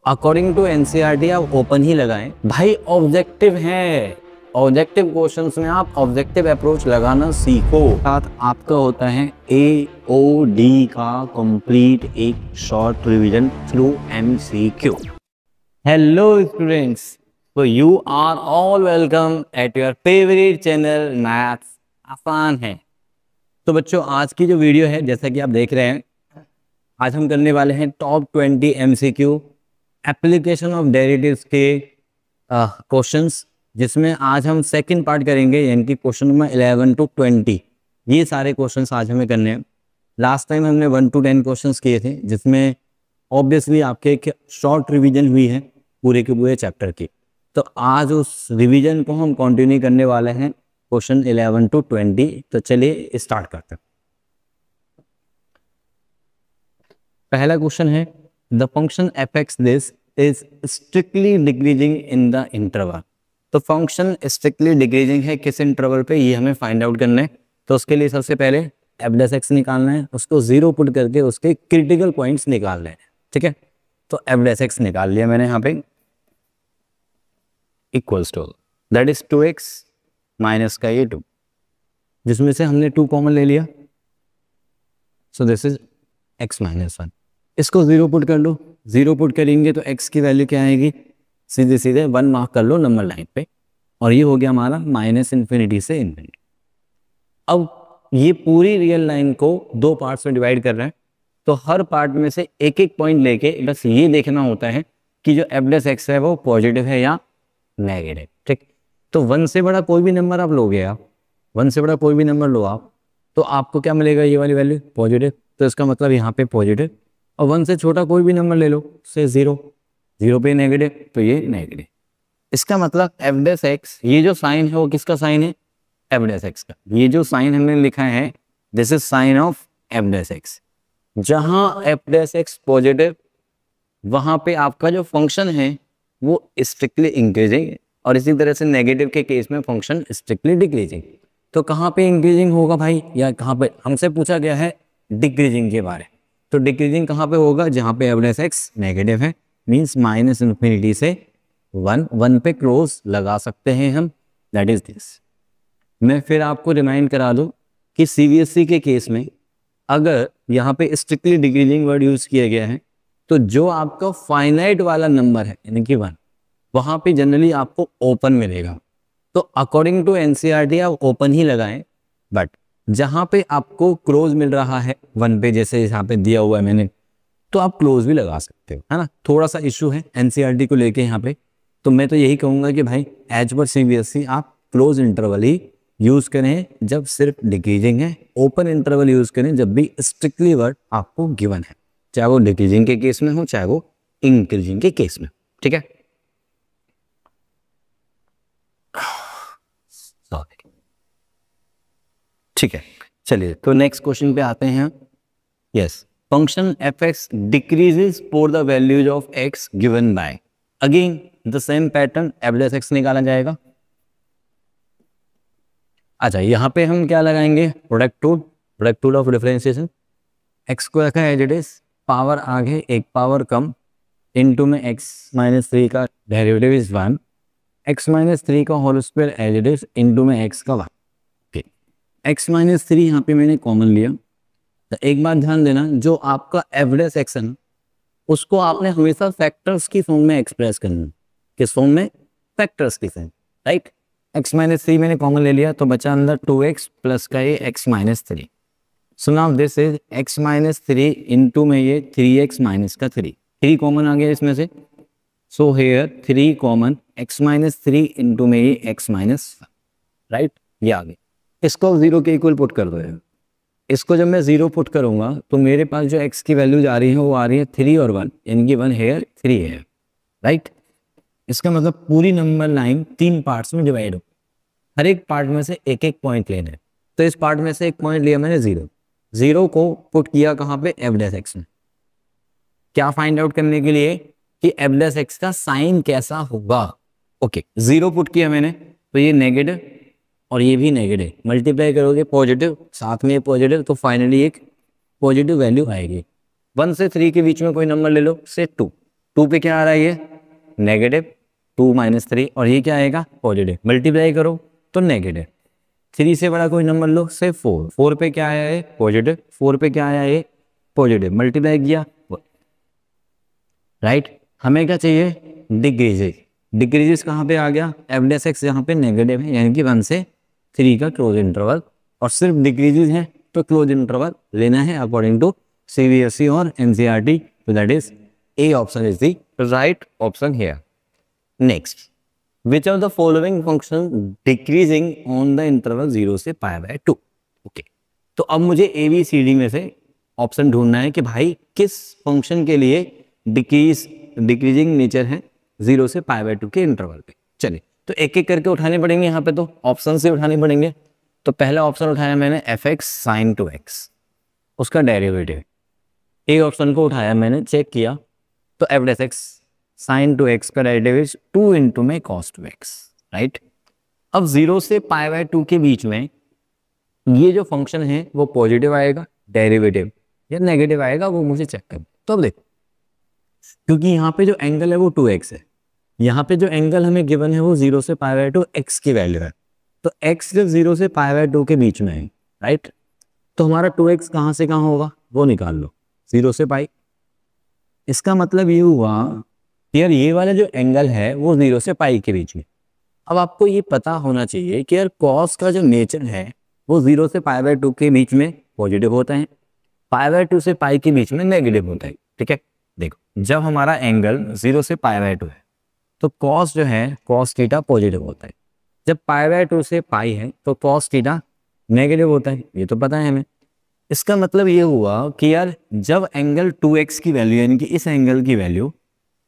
According to NCERT आप open ही लगाएं भाई। ऑब्जेक्टिव है, ऑब्जेक्टिव क्वेश्चंस में आप ऑब्जेक्टिव अप्रोच लगाना सीखो। साथ आपका होता है एओडी का कंप्लीट एक short revision through MCQ. Hello students, तो you are all welcome at your favourite channel maths आसान है। तो बच्चों, आज की जो वीडियो है जैसा कि आप देख रहे हैं, आज हम करने वाले हैं top 20 MCQ application of derivatives के क्वेश्चंस, जिसमें आज हम सेकंड पार्ट करेंगे, यानी कि क्वेश्चन नंबर 11 to 20। ये सारे क्वेश्चंस आज हमें करने हैं। लास्ट टाइम हमने 1 to 10 क्वेश्चंस किए थे, जिसमें ऑब्वियसली आपके एक शॉर्ट रिवीजन हुई है पूरे के पूरे चैप्टर की। तो आज उस रिवीजन को हम कंटिन्यू करने वाले हैं क्वेश्चन 11 to 20। तो चलिए स्टार्ट करते हैं। पहला क्वेश्चन है, the function F x this is strictly decreasing in the interval. तो फंक्शन स्ट्रिक्टली डिक्रीजिंग है किस इंटरवल पे, ये हमें फाइंड आउट करना है। तो उसके लिए सबसे पहले एफ डैश एक्स निकालना है, उसको 0 पुट करके उसके क्रिटिकल पॉइंट्स निकालने हैं। ठीक है, तो एफ डैश एक्स निकाल लिया मैंने यहाँ पे, equals to that is 2x minus का ये 2, जिसमें से हमने 2 कॉमन ले लिया। So this is x minus 1। इसको 0 पुट कर लो, 0 पुट करेंगे तो x की वैल्यू क्या आएगी, सीधे सीधे 1 मार्क कर लो नंबर लाइन पे, और ये हो गया हमारा माइनस इन्फिनिटी से इन्फिनिटी। अब ये पूरी रियल लाइन को 2 पार्ट्स में डिवाइड कर रहे हैं, तो हर पार्ट में से एक एक पॉइंट लेके बस ये देखना होता है कि जो एफ डैश एक्स है वो पॉजिटिव है या नेगेटिव। ठीक, तो 1 से बड़ा कोई भी नंबर आप लोगे, आप 1 से बड़ा कोई भी नंबर लो आप, तो आपको क्या मिलेगा, ये वाली वैल्यू पॉजिटिव। तो इसका मतलब यहाँ पे पॉजिटिव, और 1 से छोटा कोई भी नंबर ले लो, से 0, 0 पे नेगेटिव, तो ये नेगेटिव। इसका मतलब एफ डैश एक्स, ये जो साइन है वो किसका साइन है, एफ डैश एक्स का। ये जो साइन हमने लिखा है, this is sine of F dash x. जहां एफ डैश एक्स पॉजिटिव, वहां पे आपका जो फंक्शन है वो स्ट्रिक्टली इंक्रीजिंग, और इसी तरह से नेगेटिव के केस में फंक्शन स्ट्रिक्टली डिक्रीजिंग। तो कहाँ पे इंक्रीजिंग होगा भाई, या कहाँ पे हमसे पूछा गया है डिक्रीजिंग के बारे। तो डिक्रीजिंग कहाँ पे होगा, जहाँ पे एफ डैश एक्स नेगेटिव है, मीन्स माइनस इन्फिनिटी से 1 पे क्लोज लगा सकते हैं हम, दैट इज दिस। मैं फिर आपको रिमाइंड करा दूं कि सीबीएसई के केस में अगर यहाँ पे स्ट्रिक्टली डिक्रीजिंग वर्ड यूज किया गया है, तो जो आपका फाइनाइट वाला नंबर है यानी कि 1, वहाँ पे जनरली आपको ओपन मिलेगा। तो अकॉर्डिंग टू एनसीईआरटी आप ओपन ही लगाएं, बट जहाँ पे आपको क्लोज मिल रहा है 1 पे, जैसे यहाँ पे दिया हुआ है मैंने, तो आप क्लोज भी लगा सकते हो, है ना। थोड़ा सा इशू है एनसीईआरटी को लेके यहाँ पे, तो मैं तो यही कहूँगा कि भाई एज पर सीबीएसई आप क्लोज इंटरवल ही यूज करें जब सिर्फ डिक्रीजिंग है, ओपन इंटरवल यूज करें जब भी स्ट्रिक्टली वर्ड आपको गिवन है, चाहे वो डिक्रीजिंग के केस में हो चाहे वो इंक्रीजिंग के केस में। ठीक है, ठीक है, चलिए तो नेक्स्ट क्वेश्चन पे आते हैं। Yes, function F X decreases for the values of X given by, again the same pattern, F dash X निकाला जाएगा। अच्छा, यहाँ पे हम क्या लगाएंगे, product tool of differentiation. X को रखा है एज इट इज, पावर आगे एक पावर कम, इनटू में एक्स माइनस 3 का डेरिवेटिव इज 1, एक्स माइनस 3 का whole square as it is, into में एक्स का 1। एक्स माइनस 3 यहाँ पे मैंने कॉमन लिया। तो एक बात ध्यान देना, जो आपका एफ डैश एक्स है ना, उसको आपने हमेशा फैक्टर्स की फॉर्म में एक्सप्रेस करना। किस फॉर्म में, फैक्टर्स की फॉर्म, राइट। एक्स माइनस 3 मैंने कॉमन ले लिया, तो बचा अंदर 2x प्लस का ये x minus 3। So now this is x minus 3 into में ये 3x माइनस का 3 कॉमन आ गया इसमें से। So here 3 common, x minus 3 into में ये एक्स माइनस, राइट, ये आ गया। इसको 0 के इक्वल पुट कर दो यार। इसको जब मैं 0 पुट करूंगा तो मेरे पास जो x की वैल्यूज आ रही है वो आ रही है 3 और 1, यानी कि 1 हेयर 3 हेयर, राइट। इसका मतलब पूरी नंबर लाइन 3 पार्ट्स में डिवाइड हो, हर एक पार्ट में से एक एक पॉइंट लेना है। तो इस पार्ट में से एक पॉइंट लिया मैंने 0 को पुट किया कहाँ पे, एफ डैश एक्स में। क्या फाइंड आउट करने के लिए कि एफ डैश एक्स का साइन कैसा होगा। ओके, 0 पुट किया मैंने, तो ये नेगेटिव और ये भी नेगेटिव, मल्टीप्लाई करोगे पॉजिटिव, साथ में पॉजिटिव, तो फाइनली एक पॉजिटिव वैल्यू आएगी। 1 से 3 के बीच में कोई नंबर ले लो, से 2, 2 पे क्या आ रहा है ये नेगेटिव 2 माइनस 3 और ये क्या आएगा पॉजिटिव, मल्टीप्लाई करो तो नेगेटिव। 3 से बड़ा कोई नंबर लो से 4, 4 पे क्या आया है पॉजिटिव, 4 पे क्या आया है पॉजिटिव, मल्टीप्लाई किया राइट। हमें क्या चाहिए डिक्रीजेज, डिक्रीजेज कहाँ पे आ गया एफ डैश एक्स यहाँ पे नेगेटिव है यानी कि 1 से 3 का क्लोज इंटरवल, और सिर्फ डिक्रीजेज है तो क्लोज इंटरवल लेना है अकॉर्डिंग टू सीबीएसई और एनसीईआरटी, तो that is A option is the right option here. Next, which of the following function decreasing on the interval 0 से π/2। ओके, तो अब मुझे ए बी सी डी में से ऑप्शन ढूंढना है कि भाई किस फंक्शन के लिए डिक्रीजिंग नेचर है 0 से π/2 के इंटरवल पे। चलिए तो एक एक करके उठाने पड़ेंगे, यहाँ पे तो ऑप्शन से उठाने पड़ेंगे। तो पहला ऑप्शन उठाया मैंने एफ एक्स साइन 2x, उसका डेरिवेटिव। ए ऑप्शन को उठाया मैंने, चेक किया तो F dash x sign 2x का डेरिवेटिव इज 2 इंटू में कॉस 2x, राइट। अब 0 से π/2 के बीच में ये जो फंक्शन है वो पॉजिटिव आएगा डेरिवेटिव या नेगेटिव आएगा, वो मुझे चेक कर। तो अब देखो, क्योंकि यहाँ पे जो एंगल है वो 2x है, यहाँ पे जो एंगल हमें गिवन है वो 0 से π/2 x की वैल्यू है, तो x जब 0 से π/2 के बीच में है, राइट, तो हमारा 2x कहाँ से कहाँ होगा वो निकाल लो, 0 से पाई। इसका मतलब ये हुआ यार ये वाला जो एंगल है वो 0 से पाई के बीच में। अब आपको ये पता होना चाहिए कि यार कॉस का जो नेचर है वो 0 से π/2 के बीच में पॉजिटिव होता है, π/2 से पाई के बीच में नेगेटिव होता है, ठीक है। देखो जब हमारा एंगल 0 से π/2 है तो कॉस जो है कॉस थीटा पॉजिटिव होता है, जब π/2 से पाई है तो कॉस थीटा नेगेटिव होता है, ये तो पता है हमें। इसका मतलब ये हुआ कि यार जब एंगल 2x की वैल्यू यानी कि इस एंगल की वैल्यू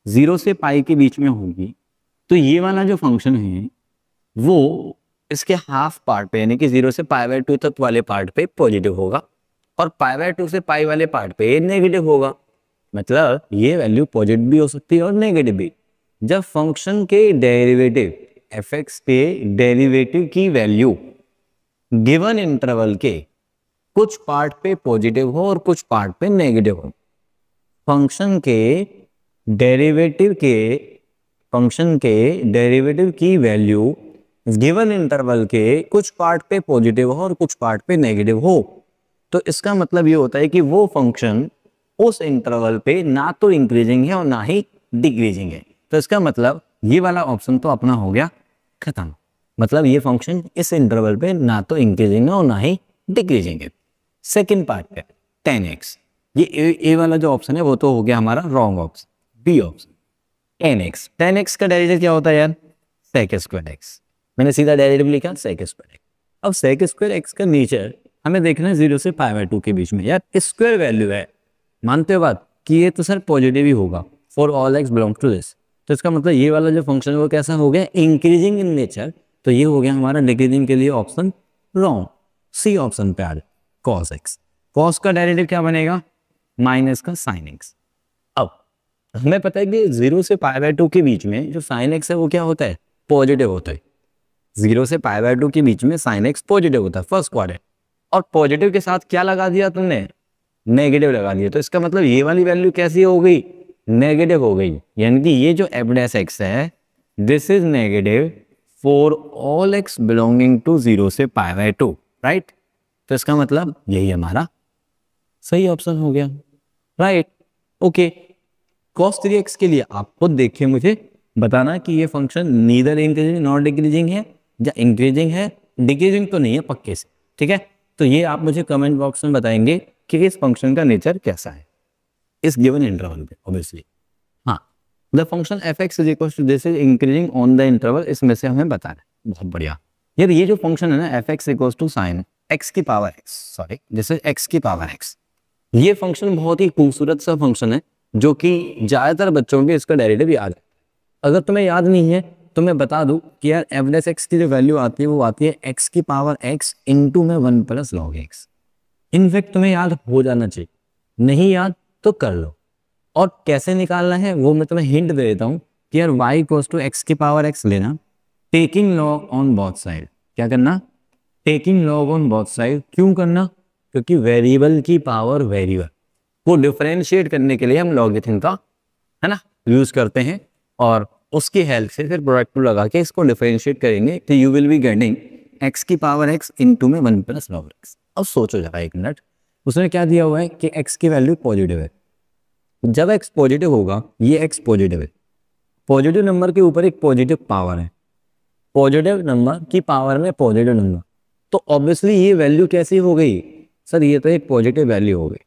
0 से पाई के बीच में होगी तो ये वाला जो फंक्शन है वो इसके हाफ पार्ट पे यानी कि 0 से π/2 तक वाले पार्ट पे पॉजिटिव होगा और π/2 से पाई वाले पार्ट पे नेगेटिव होगा। मतलब ये वैल्यू पॉजिटिव भी हो सकती है और नेगेटिव भी। जब फंक्शन के डेरिवेटिव fx पे डेरिवेटिव की वैल्यू गिवन इंटरवल के कुछ पार्ट पे पॉजिटिव हो और कुछ पार्ट पे नेगेटिव हो, फंक्शन के डेरिवेटिव की वैल्यू गिवन इंटरवल के कुछ पार्ट पे पॉजिटिव हो और कुछ पार्ट पे नेगेटिव हो, तो इसका मतलब ये होता है कि वो फंक्शन उस इंटरवल पे ना तो इंक्रीजिंग है और ना ही डिक्रीजिंग है। तो इसका मतलब ये वाला ऑप्शन तो अपना हो गया खत्म। मतलब ये फंक्शन इस इंटरवल पे ना तो इंक्रीजिंग है और ना ही डिक्रीजिंग है। सेकेंड पार्ट पे 10x, ये ए वाला जो ऑप्शन है वो तो हो गया हमारा wrong option, B option 10x। 10x का डेरिवेटिव क्या होता है यार sec स्क्वायर x, मैंने सीधा डेरिवेटिव लिखा sec स्क्वायर x। अब sec स्क्वायर x का नेचर हमें देखना है 0 से π/2 के बीच में। यार स्क्वायर वैल्यू है, मानते हो बात कि ये तो सर पॉजिटिव ही होगा for all x belong to this, तो इसका मतलब ये वाला जो फंक्शन है वो कैसा हो गया इंक्रीजिंग इन नेचर, तो ये हो गया हमारा डिक्रीजिंग के लिए ऑप्शन रॉन्ग, सी ऑप्शन पे आ जाए cos x। cos का डेरिवेटिव क्या बनेगा माइनस का sin x। अब हमें पता है कि 0 से π/2 के बीच में जो sin x है वो क्या होता है पॉजिटिव होता है, 0 से π/2 के बीच में sin x पॉजिटिव होता है फर्स्ट क्वाड्रेंट, और पॉजिटिव के साथ क्या लगा दिया तुमने नेगेटिव लगा दिया, तो इसका मतलब ये वाली वैल्यू कैसी हो गई नेगेटिव हो गई, यानी कि ये जो f डैश x है this is negative for all x belonging to 0 से π/2, राइट। तो इसका मतलब यही हमारा सही ऑप्शन हो गया, राइट। ओके, cos 3x के लिए आप खुद देखिए मुझे बताना कि ये function neither increasing not decreasing है या इंक्रीजिंग है, डिक्रीजिंग तो नहीं है पक्के से, ठीक है। तो ये आप मुझे कमेंट बॉक्स में बताएंगे कि इस फंक्शन का नेचर कैसा है इस गिवन इंटरवल पे ऑब्वियसली। हाँ, the function fx is equal to this is increasing on the interval, इसमें से हमें बताना है। बहुत बढ़िया यार, ये जो फंक्शन है ना fx equal to sine x की power x, sorry this is x की पावर x, ये फंक्शन बहुत ही खूबसूरत सा फंक्शन है जो कि ज्यादातर बच्चों के इसका डेरिवेटिव याद है। अगर तुम्हें याद नहीं है तो मैं बता दूं कि यार f डैश x की जो वैल्यू आती है वो आती है x की पावर x इंटू में 1 प्लस log x। इनफैक्ट तुम्हें याद हो जाना चाहिए, नहीं याद तो कर लो। और कैसे निकालना है वो मैं तुम्हें हिंट दे देता हूँ कि यार y इक्वल्स टू x की पावर x लेना, taking log on both side. क्या करना taking log on both side, क्यों करना क्योंकि वेरिएबल की पावर वेरिएबल को डिफरेंशिएट करने के लिए हम लॉगरिथम का है ना यूज करते हैं और उसकी हेल्प से फिर प्रोडक्ट को लगा के इसको डिफरेंशिएट करेंगे तो you will be getting x की पावर x इनटू में 1 प्लस log x। अब सोचो जरा एक मिनट, उसने क्या दिया हुआ है कि x की वैल्यू पॉजिटिव है। जब x पॉजिटिव होगा, ये x पॉजिटिव है, पॉजिटिव नंबर के ऊपर एक पॉजिटिव पावर है, पॉजिटिव नंबर की पावर में पॉजिटिव नंबर, तो ऑब्वियसली ये वैल्यू कैसी हो गई सर, ये तो एक पॉजिटिव वैल्यू हो गई।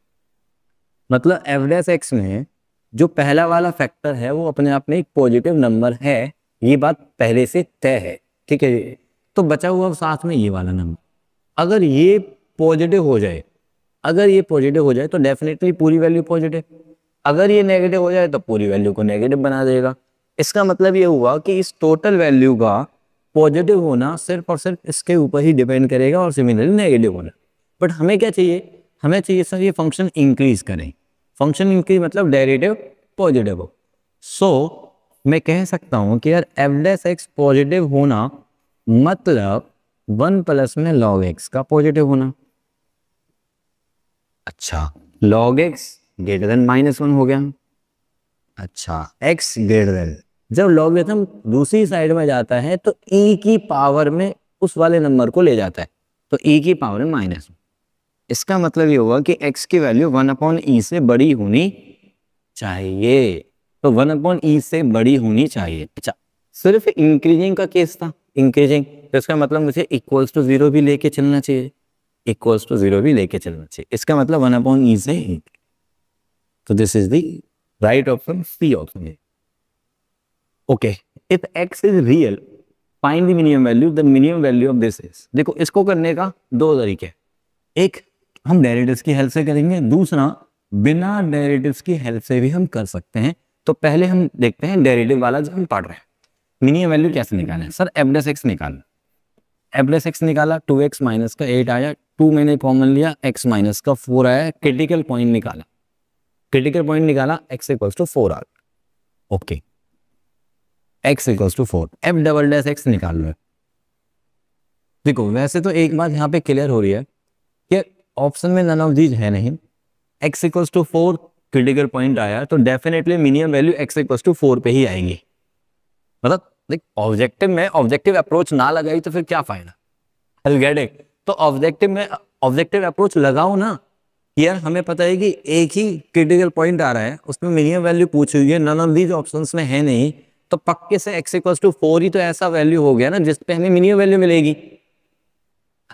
मतलब एफ डैश एक्स में जो पहला वाला फैक्टर है वो अपने आप में एक पॉजिटिव नंबर है, ये बात पहले से तय है, ठीक है। तो बचा हुआ साथ में ये वाला नंबर, अगर ये पॉजिटिव हो जाए, अगर ये पॉजिटिव हो जाए तो डेफिनेटली पूरी वैल्यू पॉजिटिव, अगर ये नेगेटिव हो जाए तो पूरी वैल्यू को नेगेटिव बना देगा। इसका मतलब ये हुआ कि इस टोटल वैल्यू का पॉजिटिव होना सिर्फ और सिर्फ इसके ऊपर ही डिपेंड करेगा और सिमिलरली नेगेटिव होना। बट हमें क्या चाहिए, हमें चाहिए सर ये फंक्शन इंक्रीज करें, फंक्शन इंक्रीज मतलब डेरिवेटिव पॉजिटिव हो। सो मैं कह सकता हूं कि यार एफ डैश एक्स पॉजिटिव होना मतलब 1 प्लस में log x का पॉजिटिव होना। अच्छा, log x ग्रेटर देन -1 हो गया। अच्छा, x ग्रेटर देन, जब लॉगरिथम दूसरी साइड में जाता है तो e की पावर में उस वाले नंबर को ले जाता है, तो e की पावर में -1। इसका मतलब ये होगा कि x की वैल्यू 1/e से बड़ी होनी चाहिए, तो 1/e से बड़ी होनी चाहिए। अच्छा, सिर्फ इंक्रीजिंग का केस था, इंक्रीजिंग, तो इसका मतलब मुझे इक्वल्स टू 0 भी लेके चलना चाहिए, इक्वल्स टू 0 भी लेके चलना चाहिए। इसका मतलब 1/e से, तो this is the right option, C option. Okay, if x is real find the minimum value, the minimum value of this is. देखो इसको करने का दो तरीके, एक हम डेरिवेटिव्स की हेल्प से करेंगे, दूसरा बिना डेरिवेटिव्स की हेल्प से भी हम कर सकते हैं। तो पहले हम देखते हैं डेरिवेटिव वाला जो हम पढ़ रहे हैं, मिनिमम वैल्यू कैसे निकालना है। सर एफ डैश एक्स निकालना, एफ डैश एक्स निकाला, 2x माइनस का 8 आया, 2 मैंने कॉमन लिया, x माइनस का 4 आया, क्रिटिकल पॉइंट निकाला, क्रिटिकल पॉइंट निकाला, x इक्वल्स टू 4 आ गया। Okay, x equals to 4, F double dash X निकाल लो। देखो वैसे तो एक बात यहाँ पे क्लियर हो रही है कि ऑप्शन में नन ऑफ दीज है नहीं, x equals to 4 critical point आया तो definitely minimum value x equals to 4 पे ही आएगी। मतलब देख ऑब्जेक्टिव में ऑब्जेक्टिव अप्रोच ना लगाई तो फिर क्या फायदा, गेट इट। तो ऑब्जेक्टिव में ऑब्जेक्टिव अप्रोच लगाओ ना, यार हमें पता है कि एक ही क्रिटिकल पॉइंट आ रहा है, उसमें मिनिमम वैल्यू पूछी हुई है, नन ऑफ दीज ऑप्शंस में है नहीं, तो पक्के से x इक्वल्स टू 4 ही तो ऐसा वैल्यू हो गया ना जिस पे हमें मिनिमम वैल्यू मिलेगी।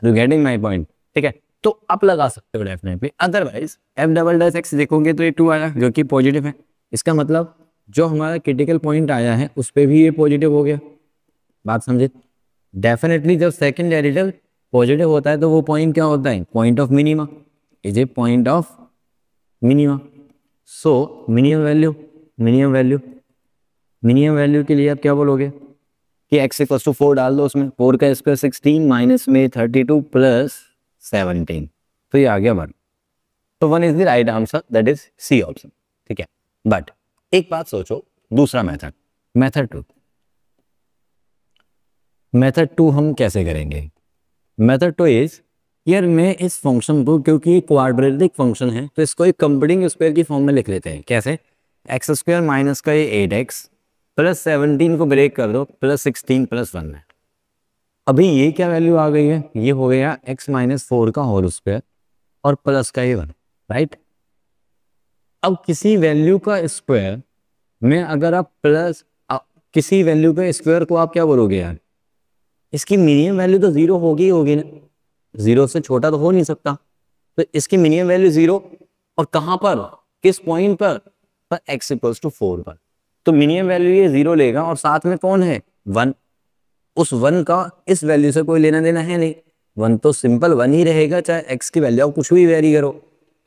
गेटिंग माई पॉइंट, ठीक है। तो आप लगा सकते हो definitely, otherwise F double dash x देखोगे तो ये 2 आया जो कि पॉजिटिव है, इसका मतलब जो हमारा क्रिटिकल पॉइंट आया है उस पर भी ये पॉजिटिव हो गया। बात समझे, डेफिनेटली जब सेकंड डेरिवेटिव पॉजिटिव होता है तो वो पॉइंट क्या होता है, point of minima, is a point of minima. So minimum value, minimum value, minimum value के लिए आप क्या बोलोगे कि x इक्वल्स टू 4 डाल दो, उसमें 4 का स्क्वायर 16 माइनस में 32 प्लस 17, तो ये आ गया 1। तो 1 is the right answer, that is C option, ठीक है। बट एक बात सोचो, दूसरा मेथड, मेथड 2, मेथड 2 हम कैसे करेंगे। मेथड 2 इज, यार मैं इस फंक्शन को, क्योंकि क्वाड्रेटिक फंक्शन है तो इसको एक कंप्यूटिंग स्क्वायर की फॉर्म में लिख लेते हैं। कैसे, एक्स स्क्वायर माइनस का ये 8x प्लस 17 को ब्रेक कर दो, प्लस 16 प्लस 1 है। अभी ये क्या वैल्यू आ गई है, ये हो गया x माइनस 4 का होल स्क्वायर और प्लस का ये 1, राइट। अब किसी वैल्यू का स्क्वायर में अगर आप प्लस किसी वैल्यू के स्क्वायर को आप क्या बोलोगे यार, इसकी मिनिमम वैल्यू तो 0 होगी ही होगी ना, 0 से छोटा तो हो नहीं सकता, तो इसकी मिनिमम वैल्यू 0, और कहां पर, किस पॉइंट पर x इक्वल्स टू 4 पर। तो मिनिमम वैल्यू ये 0 लेगा और साथ में कौन है, 1, उस 1 का इस वैल्यू से कोई लेना देना है नहीं, 1 तो सिंपल 1 ही रहेगा, चाहे x की वैल्यू कुछ भी वेरी करो।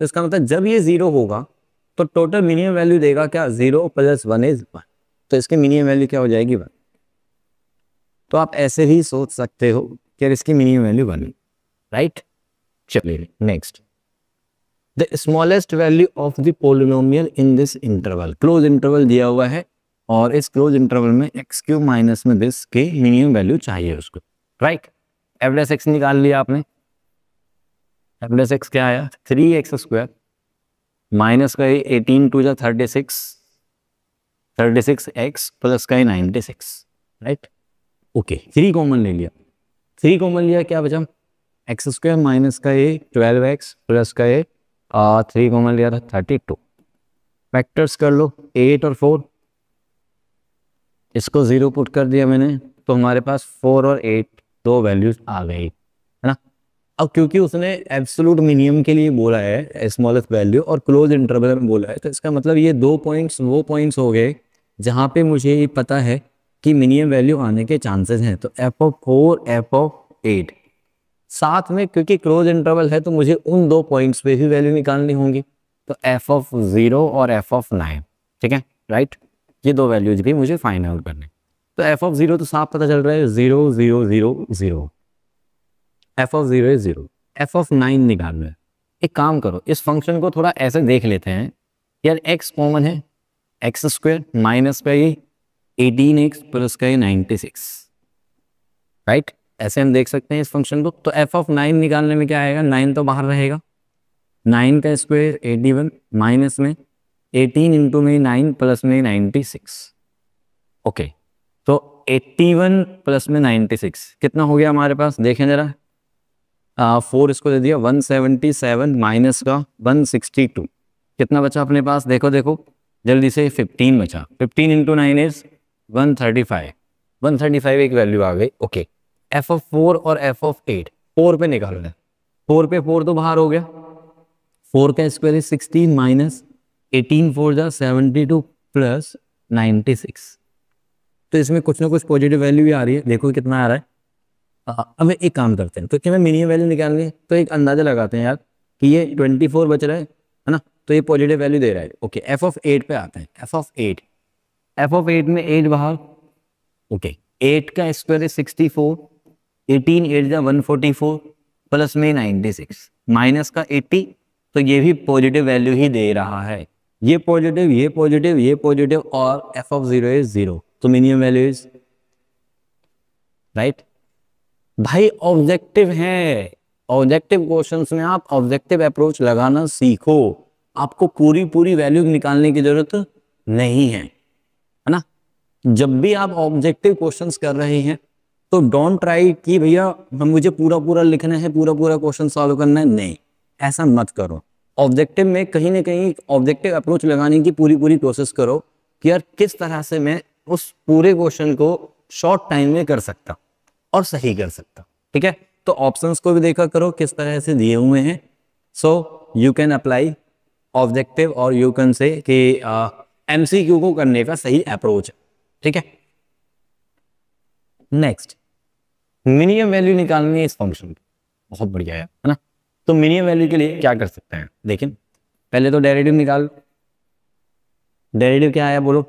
तो इसका मतलब जब ये 0 होगा तो टोटल मिनिमम वैल्यू देगा क्या, 0 प्लस 1 इज 1, तो इसकी मिनिमम वैल्यू क्या हो जाएगी, 1। तो आप ऐसे ही सोच सकते हो कि इसकी मिनिमम वैल्यू 1, राइट। चलिए next, the smallest value of the polynomial in this interval, close interval दिया हुआ है और इस क्लोज इंटरवल में एक्स क्यूब माइनस में दिस के मिनिमम वैल्यू चाहिए उसको, राइट। एफ डैश एक्स निकाल लिया आपने, एफ डैश एक्स क्या आया, 3x स्क्वायर माइनस का 18 टू जा 36 36x प्लस का 96, राइट। ओके, 3 कॉमन ले लिया, 3 कॉमन लिया, क्या बचा, एक्स स्क्वायर माइनस का ये 12x प्लस का ये 3 कॉमन लिया था 32। फैक्टर्स कर लो 8 और 4, इसको 0 पुट कर दिया मैंने, तो हमारे पास 4 और 8 दो वैल्यूज आ गई, है ना। अब क्योंकि उसने एब्सोल्यूट मिनिमम के लिए बोला है स्मॉलेस्ट वैल्यू और क्लोज इंटरवल में बोला है, तो इसका मतलब ये 2 पॉइंट्स वो पॉइंट्स हो गए जहाँ पे मुझे ये पता है कि मिनिमम वैल्यू आने के चांसेस हैं। तो f(4), f(8), साथ में क्योंकि क्लोज इंटरवल है तो मुझे उन 2 पॉइंट्स पे भी वैल्यू निकालनी होंगी, तो f(0) और f(9), ठीक है, राइट। ये 2 वैल्यूज भी मुझे फाइनल करने। तो f(0) तो साफ पता चल रहा है 0 0 0 0, f(0) is 0, f(9) निकालना है। एक काम करो, इस फंक्शन को थोड़ा ऐसे देख लेते हैं यार, x कॉमन है, एक्स स्क्वायर माइनस का ये 18x प्लस का ये 96, राइट। ऐसे हम देख सकते हैं इस फंक्शन को। तो f(9) निकालने में क्या आएगा, 9 तो बाहर रहेगा, 9 का स्क्वायर 81 माइनस में 18 इंटू में 9 प्लस में 96। ओके, तो 81 प्लस में 96 कितना हो गया हमारे पास, देखें जरा। 4 इसको दे दिया, 177 माइनस का 162, कितना बचा अपने पास, देखो देखो जल्दी से, 15 बचा। 15 इंटू 9 इज 135, 135 एक वैल्यू आ गई। ओके, f(4) और f(8), 4 पे निकालना है, 4 पे 4 तो बाहर हो गया, 4 का स्क्वायर इज 16 माइनस 18 4 जा 72 प्लस 96। तो इसमें कुछ ना कुछ पॉजिटिव वैल्यू भी आ रही है, देखो कितना आ रहा है। अब एक काम करते हैं, तो क्या मैं मिनिमम वैल्यू निकालनी है, तो एक अंदाजा लगाते हैं यार कि ये 24 बच रहा है ना, तो ये पॉजिटिव वैल्यू दे रहा है। ओके, f(8) पे आते हैं, f(8) में 8 बाहर। ओके, 8 का स्क्वायर है 64, 18 8 जा 144 प्लस में 96 माइनस का 80, तो ये भी पॉजिटिव वैल्यू ही दे रहा है। ये पॉजिटिव, ये पॉजिटिव, ये पॉजिटिव, और f(0) इज 0, तो मिनिमम वैल्यू इज राइट। भाई ऑब्जेक्टिव है, ऑब्जेक्टिव क्वेश्चंस में आप ऑब्जेक्टिव अप्रोच लगाना सीखो, आपको पूरी पूरी वैल्यू निकालने की जरूरत नहीं है ना। जब भी आप ऑब्जेक्टिव क्वेश्चंस कर रहे हैं तो डोंट ट्राई कि भैया मुझे पूरा पूरा लिखना है, पूरा पूरा क्वेश्चन सॉल्व करना है, नहीं, ऐसा मत करो। ऑब्जेक्टिव में कहीं ना कहीं ऑब्जेक्टिव अप्रोच लगाने की पूरी पूरी कोशिश करो कि यार किस तरह से मैं उस पूरे क्वेश्चन को शॉर्ट टाइम में कर सकता और सही कर सकता, ठीक है। तो ऑप्शंस को भी देखा करो किस तरह से दिए हुए हैं, so you can apply objective, और यू कैन से कि एमसीक्यू को करने का सही अप्रोच है, ठीक है। नेक्स्ट, मिनिमम वैल्यू निकालनी है इस फंक्शन की, बहुत बढ़िया है ना। तो मिनिमम वैल्यू के लिए क्या कर सकते हैं, देखें, पहले तो डेरिवेटिव निकाल। डेरिवेटिव क्या आया बोलो,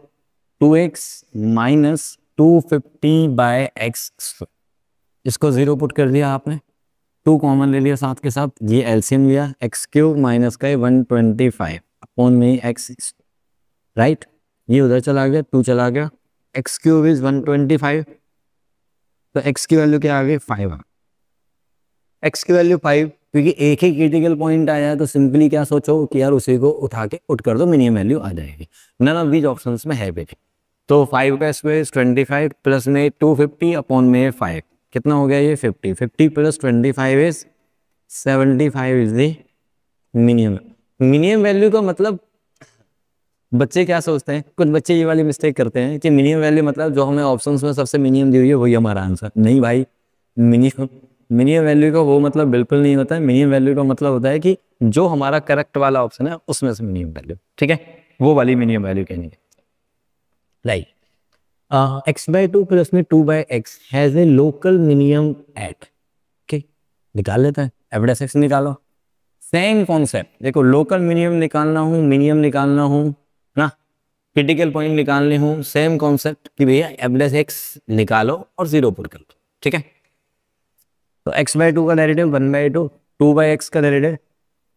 2x माइनस 250 बाय x, इसको 0 पुट कर दिया आपने, 2 कॉमन ले लिया साथ के साथ, ये एलसीएम लिया, x³ माइनस का 125 अपॉन में x, राइट। ये उधर चला गया, 2 चला गया, x³ इज 125, तो x की वैल्यू क्या आ गई, 5 x की वैल्यू 5, क्योंकि एक ही क्रिटिकल पॉइंट आया है तो सिंपली क्या सोचो कि यार उसी को उठा के पुट कर दो, मिनिमम वैल्यू आ जाएगी। नन ऑफ दीज ऑप्शंस में है बेटे। तो 5 का स्क्वायर 25 प्लस में 250 अपॉन में 5, कितना हो गया ये 50, 50 plus 25 is 75 is the minimum. Minimum value का मतलब बच्चे क्या सोचते हैं, कुछ बच्चे ये वाली मिस्टेक करते हैं कि मिनिमम वैल्यू मतलब जो हमें ऑप्शंस में सबसे मिनिमम दी हुई है वही हमारा आंसर। नहीं भाई, मिनिमम वैल्यू का वो मतलब बिल्कुल नहीं होता है। मिनिमम वैल्यू का मतलब होता है कि जो हमारा करेक्ट वाला ऑप्शन है उसमें से मिनिमम वैल्यू, ठीक है, वो वाली मिनिमम वैल्यू कहनी है, राइट। x/2 प्लस में 2/x has a local minimum at, okay, निकाल लेते हैं, f(x) निकालो। सेम कॉन्सेप्ट, देखो लोकल मिनिमम निकालना हूँ, मिनिमम निकालना हूँ ना, क्रिटिकल पॉइंट निकालने हूँ, सेम कॉन्सेप्ट कि भैया f(x) निकालो और 0 पुट कर लो, ठीक है। तो x/2 का डेरिवेटिव 1/2, 2/x का डेरिवेटिव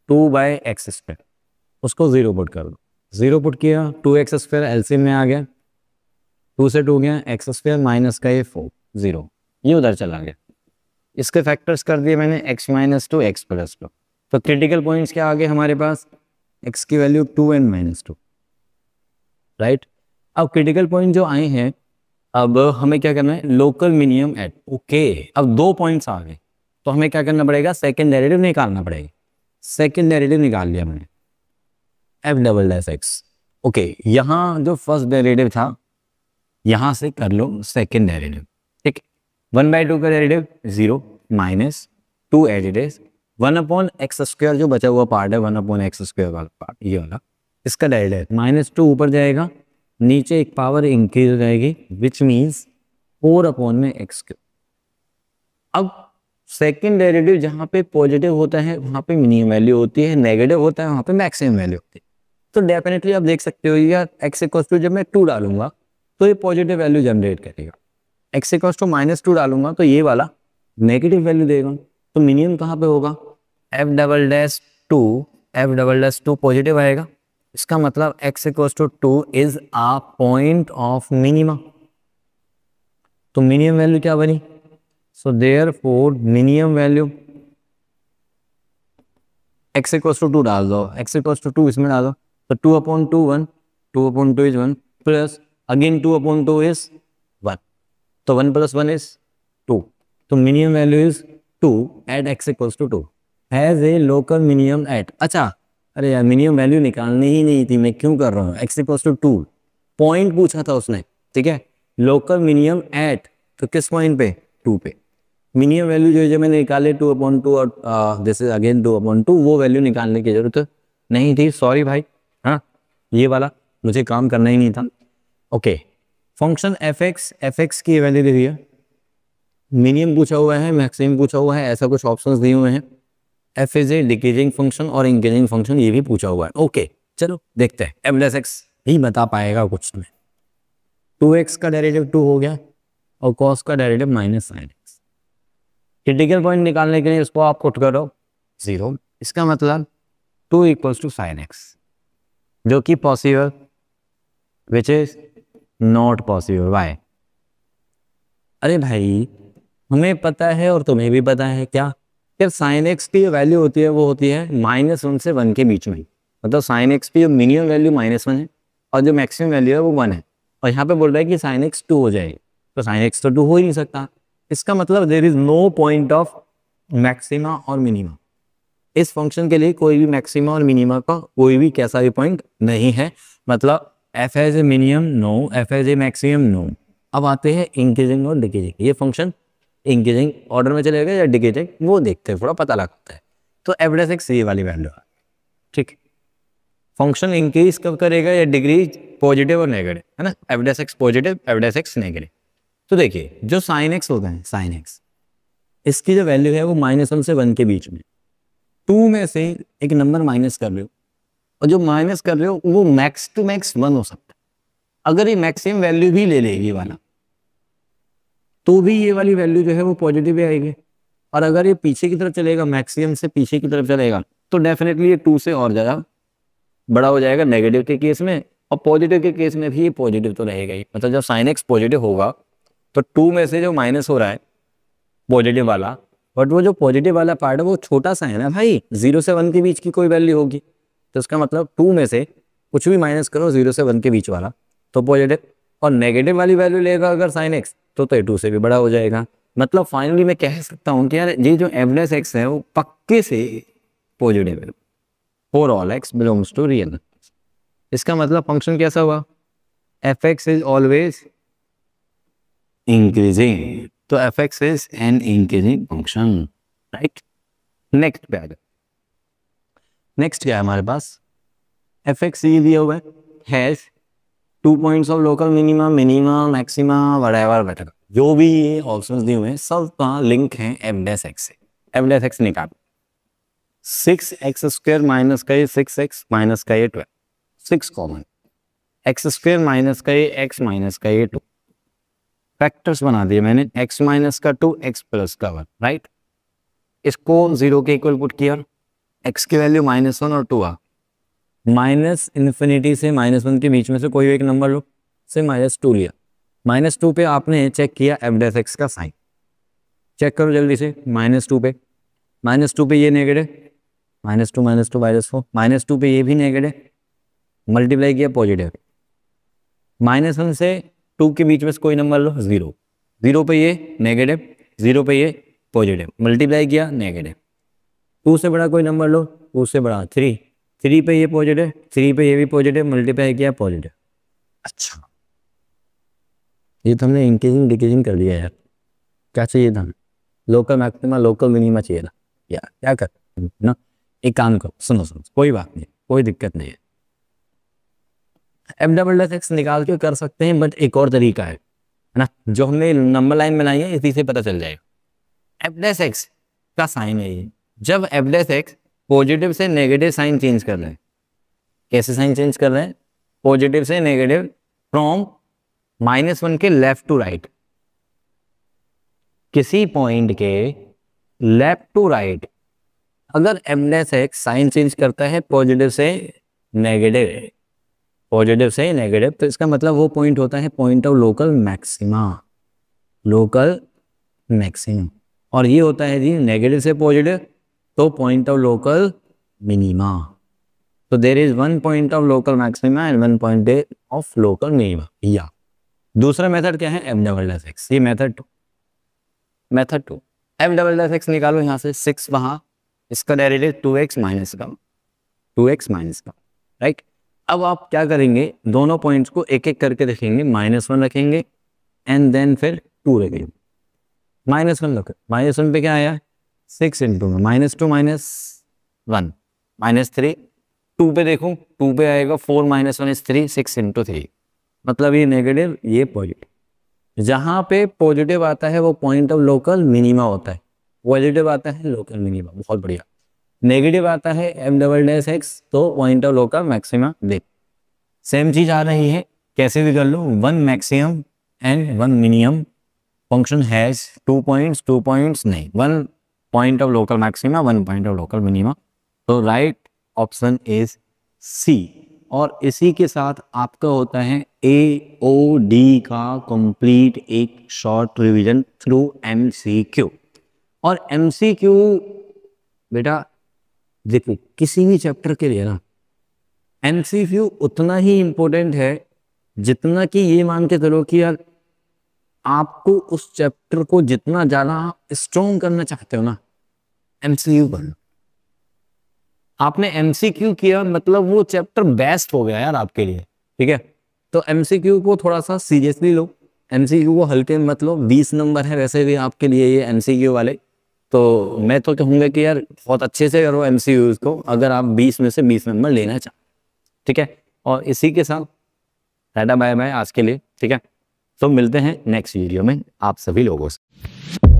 2/x², उसको 0 पुट कर दो, 0 पुट किया, 2x² एलसीएम में आ गया, 2 से 2 गया, x² माइनस का ये 4, 0, ये उधर चला गया। इसके फैक्टर्स कर दिए मैंने, x-2 x+2, तो क्रिटिकल पॉइंट्स क्या आ गए हमारे पास, x की वैल्यू 2 and -2, राइट। अब क्रिटिकल पॉइंट जो आए हैं, अब हमें क्या करना है, लोकल मिनिमम एट, ओके। अब 2 पॉइंट्स आ गए तो हमें क्या करना पड़ेगा, सेकंड डेरिवेटिव निकालना पड़ेगा। सेकंड डेरिवेटिव निकाल लिया मैंने, F double dash x, okay. यहाँ जो फर्स्ट डेरिवेटिव था यहाँ से कर लो सेकंड डेरिवेटिव, ठीक। 1/2 का डेरिवेटिव 0 माइनस 2 एडिडेस 1/x² जो बचा हुआ पार्ट है 1/x² वाला पार्ट, ये वाला इसका डेरिवेटिव -2 ऊपर जाएगा, नीचे एक पावर इंक्रीज हो जाएगी विच मीन्स 4/x²। अब सेकंड डेरिवेटिव जहाँ पे पॉजिटिव होता है वहाँ पे मिनिमम वैल्यू होती है, नेगेटिव होता है वहाँ पे मैक्सिमम वैल्यू होती है। तो डेफिनेटली आप देख सकते हो यार x = जब मैं 2 डालूंगा तो ये पॉजिटिव वैल्यू जनरेट करेगा, x = -2 डालूंगा तो ये वाला नेगेटिव वैल्यू देगा। तो मिनिमम कहाँ पे होगा, f'2 पॉजिटिव आएगा, इसका मतलब x = 2 is a point of minimum. तो मिनिमम वैल्यू क्या बनी, so therefore minimum value x = 2 डाल दो, x = 2 इसमें डाल दो, तो 2/2 1, 2/2 इज 1 प्लस अगेन 2/2 इज 1, तो 1 + 1 इज 2, तो minimum value is 2 at x = 2 has a local minimum at. अच्छा अरे यार मिनिमम वैल्यू निकालनी ही नहीं थी, मैं क्यों कर रहा हूँ, x = 2 पॉइंट पूछा था उसने, ठीक है। लोकल मिनिमम एट, तो किस पॉइंट पे, 2 पे। मिनिमम वैल्यू जो मैंने निकाले 2/2 और दिस इज अगेन 2/2, वो वैल्यू निकालने की जरूरत नहीं थी, सॉरी भाई। हाँ ये वाला मुझे काम करना ही नहीं था, ओके। फंक्शन एफ एक्स की वैल्यू दे दी है, मिनिमम पूछा हुआ है, मैक्सिमम पूछा हुआ है, ऐसा कुछ ऑप्शंस दिए हुए हैं। F is a decreasing function और इंक्रीजिंग फंक्शन, ये भी पूछा हुआ है, ओके। चलो देखते हैं, f' ही बता पाएगा कुछ में। 2x का डेरिवेटिव 2 हो गया और cos का derivative -sin x। Critical point निकालने के लिए इसको आप पुट करो 0, इसका मतलब 2 = sin x, जो कि possible which is not possible. Why, अरे भाई हमें पता है और तुम्हें भी पता है क्या, जब साइन एक्स की वैल्यू होती है वो होती है -1 से 1 के बीच में, मतलब साइन एक्स की जो मिनिमम वैल्यू -1 है और जो मैक्सिमम वैल्यू है वो 1 है, और यहाँ पे बोल रहा है कि साइन एक्स 2 हो जाएगी, तो साइन एक्स तो 2 हो ही नहीं सकता। इसका मतलब there is no point of maxima और मिनिमा, इस फंक्शन के लिए कोई भी मैक्सिमा और मिनिमा का कोई भी कैसा भी पॉइंट नहीं है, मतलब F has a minimum no, F has a maximum no. अब आते हैं इंक्रीजिंग और डिक्रीजिंग, ये फंक्शन इंक्रीजिंग ऑर्डर में चलेगा या डिक्रीजिंग वो देखते हैं, थोड़ा पता लगता है। तो f' ये वाली वैल्यू है, ठीक। फंक्शन इंक्रीज कब करेगा या डिक्रीज, पॉजिटिव और नेगेटिव, है ना, f' पॉजिटिव f' नेगेटिव। तो देखिए जो साइन एक्स होता है, साइन एक्स इसकी जो वैल्यू है वो -1 से 1 के बीच में, 2 में से एक नंबर माइनस कर रहे हो और जो माइनस कर रहे हो वो मैक्स टू मैक्स 1 हो सकता है। अगर ये मैक्सिमम वैल्यू भी ले लेगी वाला तो भी ये वाली वैल्यू जो है वो पॉजिटिव ही आएगी, और अगर ये पीछे की तरफ चलेगा, मैक्सिमम से पीछे की तरफ चलेगा, तो डेफिनेटली ये 2 से और ज़्यादा बड़ा हो जाएगा नेगेटिव के केस में, और पॉजिटिव के केस में भी ये पॉजिटिव तो रहेगा ही। मतलब जब साइन एक्स पॉजिटिव होगा तो 2 में से जो माइनस हो रहा है पॉजिटिव वाला, बट वो जो पॉजिटिव वाला पार्ट है वो छोटा सा है ना भाई, 0 से 1 के बीच की कोई वैल्यू होगी, तो इसका मतलब 2 में से कुछ भी माइनस करो 0 से 1 के बीच वाला तो पॉजिटिव, और नेगेटिव वाली वैल्यू लेगा अगर साइन एक्स तो ये 2 से भी बड़ा हो जाएगा। मतलब फाइनली मैं कह सकता हूँ कि यार ये जो f' है वो पक्के से पॉजिटिव है for all x belongs to real. इसका मतलब फंक्शन कैसा हुआ, f(x) इज ऑलवेज इंक्रीजिंग, तो f(x) is an increasing function, right. Next पे आ जाए, नेक्स्ट क्या है हमारे पास, f(x) ये दिया हुआ है 2 points of local minima, minima, maxima, whatever whatever, जो भी ये ऑप्शंस दिए हुए हैं सब का लिंक है f' से। f' निकाल 6x² माइनस का ये 6x माइनस का ये 12, 6 कॉमन, x² माइनस का ये x माइनस का ये 2, फैक्टर्स बना दिए मैंने, x माइनस का 2 x प्लस का 1, राइट। इसको 0 के इक्वल पुट किया, x की वैल्यू -1 और 2 आ, माइनस इन्फिनिटी से -1 के बीच में से कोई एक नंबर लो, से -2 लिया, -2 पे आपने चेक किया f' का साइन, चेक करो जल्दी से, -2 पे, -2 पे ये नेगेटिव, -2 -2 -4, -2 पे ये भी नेगेटिव, मल्टीप्लाई किया पॉजिटिव, -1 से 2 के बीच में कोई नंबर लो, 0, 0 पे ये नेगेटिव, 0 पे ये पॉजिटिव, मल्टीप्लाई किया नेगेटिव। 2 से बड़ा कोई नंबर लो, 2 से बड़ा 3, 3 पे ये पॉजिटिव, 3 पे ये भी पॉजिटिव, मल्टीप्लाई किया पॉजिटिव। अच्छा, ये तो हमने इंक्रीजिंग डिक्रीजिंग कर दिया यार। क्या चाहिए था? लोकल मैक्सिमा लोकल मिनिमा चाहिए था यार। क्या कर ना, एक काम करो, सुनो, कोई बात नहीं, कोई दिक्कत नहीं है। f∬x निकाल के कर सकते हैं, बट एक और तरीका है ना, जो हमने नंबर लाइन बनाई है इसी से पता चल जाएगा। f∬x का साइन है ये। जब f∬x पॉजिटिव से नेगेटिव साइन चेंज कर रहे हैं, कैसे साइन चेंज कर रहे हैं? पॉजिटिव से नेगेटिव, फ्रॉम -1 के लेफ्ट टू राइट। किसी पॉइंट के लेफ्ट टू राइट अगर f∬x साइन चेंज करता है पॉजिटिव से नेगेटिव, पॉजिटिव से नेगेटिव, तो इसका मतलब वो पॉइंट होता है point of local maxima, local maximum. और ये होता है जी नेगेटिव से पॉजिटिव, तो पॉइंट ऑफ लोकल मिनिमा। तो there is 1 point of local maxima and 1 point of local minima. या दूसरा मेथड क्या है? f∬x। ये मेथड 2 f∬x निकालो यहाँ से, 6 वहाँ, इसका डेरिवेटिव 2x माइनस का, 2x माइनस का, राइट। अब आप क्या करेंगे? दोनों पॉइंट्स को एक एक करके रखेंगे, -1 रखेंगे एंड देन फिर 2 रखेंगे। -1 रखें, -1 पे क्या आया? 6 इंटू में -2 -1 -3, 2 पे देखो, 2 पे आएगा 4 -1 इज 3, 6 इंटू 3, मतलब ये नेगेटिव ये पॉजिटिव। जहाँ पे पॉजिटिव आता है वो पॉइंट ऑफ लोकल मिनिमा होता है, पॉजिटिव आता है लोकल मिनिमा। बहुत बढ़िया। नेगेटिव आता है f∬x, तो पॉइंट ऑफ लोकल मैक्सिमा। देख सेम चीज आ रही है, कैसे भी कर लो, 1 maximum and 1 minimum. Function has 2 points नहीं, 1 point of local maxima, 1 point of local minima. तो राइट ऑप्शन इज सी। और इसी के साथ आपका होता है AOD का कंप्लीट एक शॉर्ट रिवीजन थ्रू MCQ। और MCQ बेटा देखो किसी भी चैप्टर के लिए ना MCQ उतना ही इंपॉर्टेंट है जितना कि ये मान के चलो कि यार आपको उस चैप्टर को जितना ज्यादा स्ट्रॉन्ग करना चाहते हो ना, MCQ पढ़ो। आपने MCQ किया मतलब वो चैप्टर बेस्ट हो गया यार आपके लिए, ठीक है। तो MCQ को थोड़ा सा सीरियसली लो, MCQ को हल्के में मत लो। 20 नंबर है वैसे भी आपके लिए ये MCQ वाले, तो मैं तो कहूँगा कि यार बहुत अच्छे से करो MCQ को, अगर आप 20 में से 20 नंबर लेना चाहते, ठीक है। और इसी के साथ टाटा बाय बाय आज के लिए, ठीक है। तो मिलते हैं नेक्स्ट वीडियो में आप सभी लोगों से।